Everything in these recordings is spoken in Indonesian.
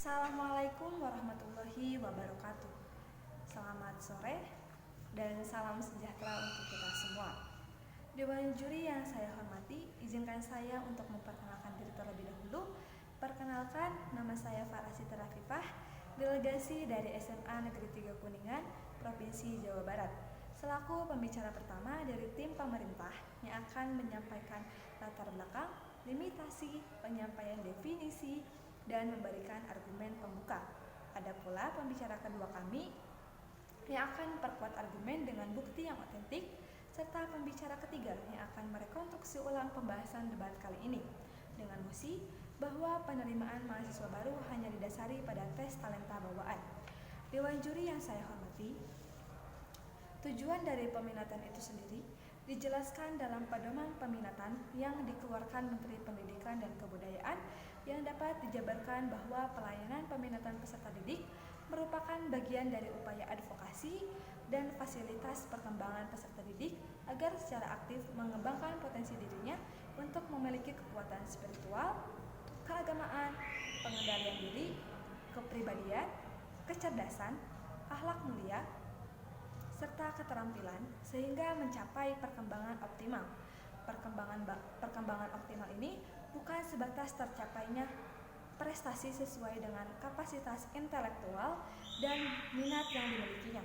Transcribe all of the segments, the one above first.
Assalamualaikum warahmatullahi wabarakatuh. Selamat sore dan salam sejahtera untuk kita semua. Dewan juri yang saya hormati, izinkan saya untuk memperkenalkan diri terlebih dahulu. Perkenalkan, nama saya Farah Sitra Rafifah, delegasi dari SMA Negeri 3 Kuningan, Provinsi Jawa Barat, selaku pembicara pertama dari tim pemerintah yang akan menyampaikan latar belakang, limitasi, penyampaian definisi, dan memberikan argumen pembuka. Ada pula pembicara kedua kami yang akan memperkuat argumen dengan bukti yang otentik, serta pembicara ketiga yang akan merekonstruksi ulang pembahasan debat kali ini dengan mosi bahwa penerimaan mahasiswa baru hanya didasari pada tes talenta bawaan. Dewan juri yang saya hormati, tujuan dari peminatan itu sendiri dijelaskan dalam pedoman peminatan yang dikeluarkan Menteri Pendidikan dan Kebudayaan, yang dapat dijabarkan bahwa pelayanan peminatan peserta didik merupakan bagian dari upaya advokasi dan fasilitas perkembangan peserta didik agar secara aktif mengembangkan potensi dirinya untuk memiliki kekuatan spiritual, keagamaan, pengendalian diri, kepribadian, kecerdasan, akhlak mulia, serta keterampilan sehingga mencapai perkembangan optimal. Perkembangan optimal ini bukan sebatas tercapainya prestasi sesuai dengan kapasitas intelektual dan minat yang dimilikinya,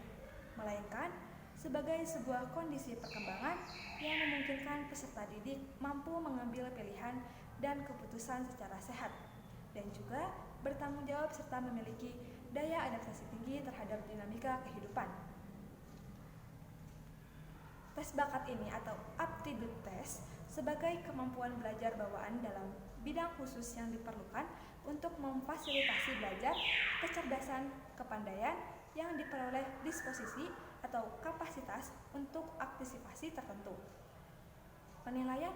melainkan sebagai sebuah kondisi perkembangan yang memungkinkan peserta didik mampu mengambil pilihan dan keputusan secara sehat, dan juga bertanggung jawab serta memiliki daya adaptasi tinggi terhadap dinamika kehidupan. Tes bakat ini atau aptitude test sebagai kemampuan belajar bawaan dalam bidang khusus yang diperlukan untuk memfasilitasi belajar, kecerdasan, kepandaian yang diperoleh disposisi atau kapasitas untuk aktivasi tertentu. Penilaian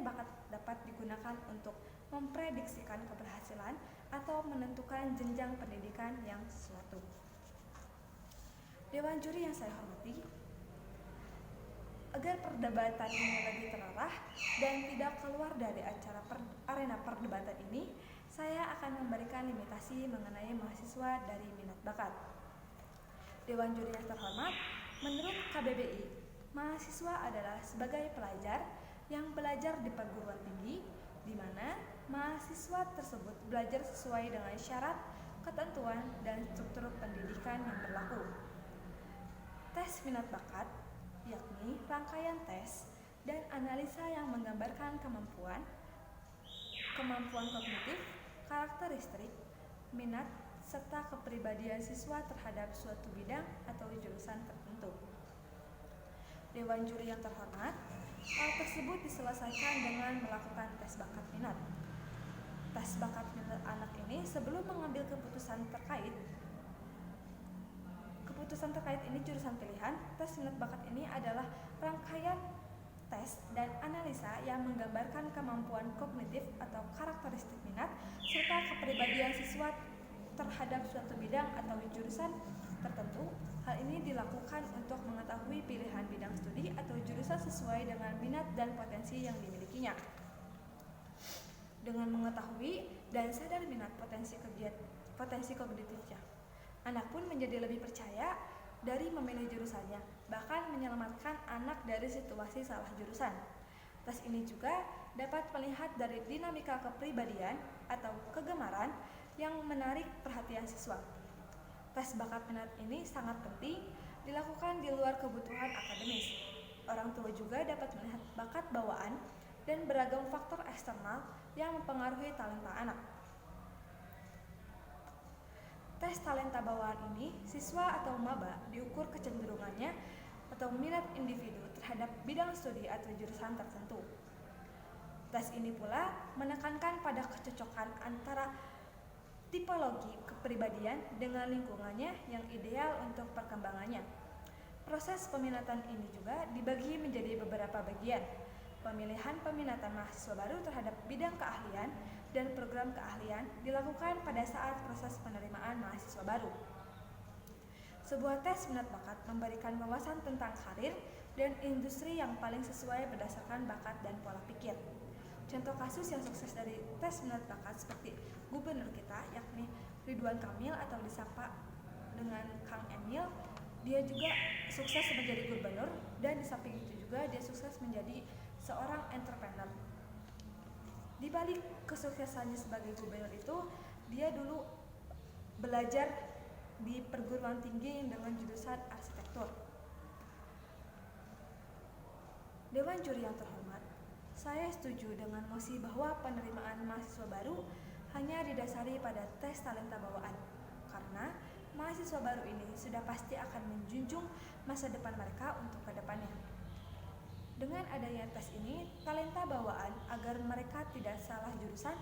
bakat dapat digunakan untuk memprediksikan keberhasilan atau menentukan jenjang pendidikan yang sesuatu. Dewan juri yang saya hormati, agar perdebatan ini lebih terarah dan tidak keluar dari arena perdebatan ini, saya akan memberikan limitasi mengenai mahasiswa dari minat bakat. Dewan juri yang terhormat, menurut KBBI, mahasiswa adalah sebagai pelajar yang belajar di perguruan tinggi, di mana mahasiswa tersebut belajar sesuai dengan syarat, ketentuan, dan struktur pendidikan yang berlaku. Tes minat bakat yakni rangkaian tes dan analisa yang menggambarkan kemampuan kognitif, karakteristik, minat, serta kepribadian siswa terhadap suatu bidang atau jurusan tertentu. Dewan juri yang terhormat, hal tersebut diselesaikan dengan melakukan tes bakat minat. Tes bakat minat anak ini sebelum mengambil keputusan terkait ini jurusan pilihan. Tes minat bakat ini adalah rangkaian tes dan analisa yang menggambarkan kemampuan kognitif atau karakteristik minat serta kepribadian siswa terhadap suatu bidang atau jurusan tertentu. Hal ini dilakukan untuk mengetahui pilihan bidang studi atau jurusan sesuai dengan minat dan potensi yang dimilikinya. Dengan mengetahui dan sadar minat potensi kognitifnya, anak pun menjadi lebih percaya dari memilih jurusannya, bahkan menyelamatkan anak dari situasi salah jurusan. Tes ini juga dapat melihat dari dinamika kepribadian atau kegemaran yang menarik perhatian siswa. Tes bakat minat ini sangat penting dilakukan di luar kebutuhan akademis. Orang tua juga dapat melihat bakat bawaan dan beragam faktor eksternal yang mempengaruhi talenta anak. Tes talenta bawaan ini, siswa atau maba diukur kecenderungannya atau minat individu terhadap bidang studi atau jurusan tertentu. Tes ini pula menekankan pada kecocokan antara tipologi kepribadian dengan lingkungannya yang ideal untuk perkembangannya. Proses peminatan ini juga dibagi menjadi beberapa bagian. Pemilihan peminatan mahasiswa baru terhadap bidang keahlian dan program keahlian dilakukan pada saat proses penerimaan mahasiswa baru. Sebuah tes minat bakat memberikan wawasan tentang karir dan industri yang paling sesuai berdasarkan bakat dan pola pikir. Contoh kasus yang sukses dari tes minat bakat seperti Gubernur gubernur kita, yakni Ridwan Kamil atau disapa dengan Kang Emil. Dia juga sukses menjadi gubernur, dan di samping itu juga dia sukses menjadi seorang entrepreneur. Di balik kesuksesannya sebagai gubernur itu, dia dulu belajar di perguruan tinggi dengan jurusan arsitektur. Dewan Juri yang terhormat, saya setuju dengan mosi bahwa penerimaan mahasiswa baru hanya didasari pada tes talenta bawaan, karena mahasiswa baru ini sudah pasti akan menjunjung masa depan mereka untuk ke depannya. Dengan adanya tes ini, talenta bawaan agar mereka tidak salah jurusan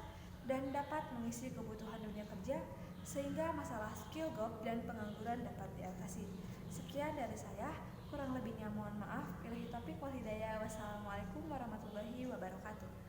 dan dapat mengisi kebutuhan dunia kerja, sehingga masalah skill gap dan pengangguran dapat diatasi. Sekian dari saya, kurang lebihnya mohon maaf. Ilahi taufiq wal hidayah. Wassalamualaikum warahmatullahi wabarakatuh.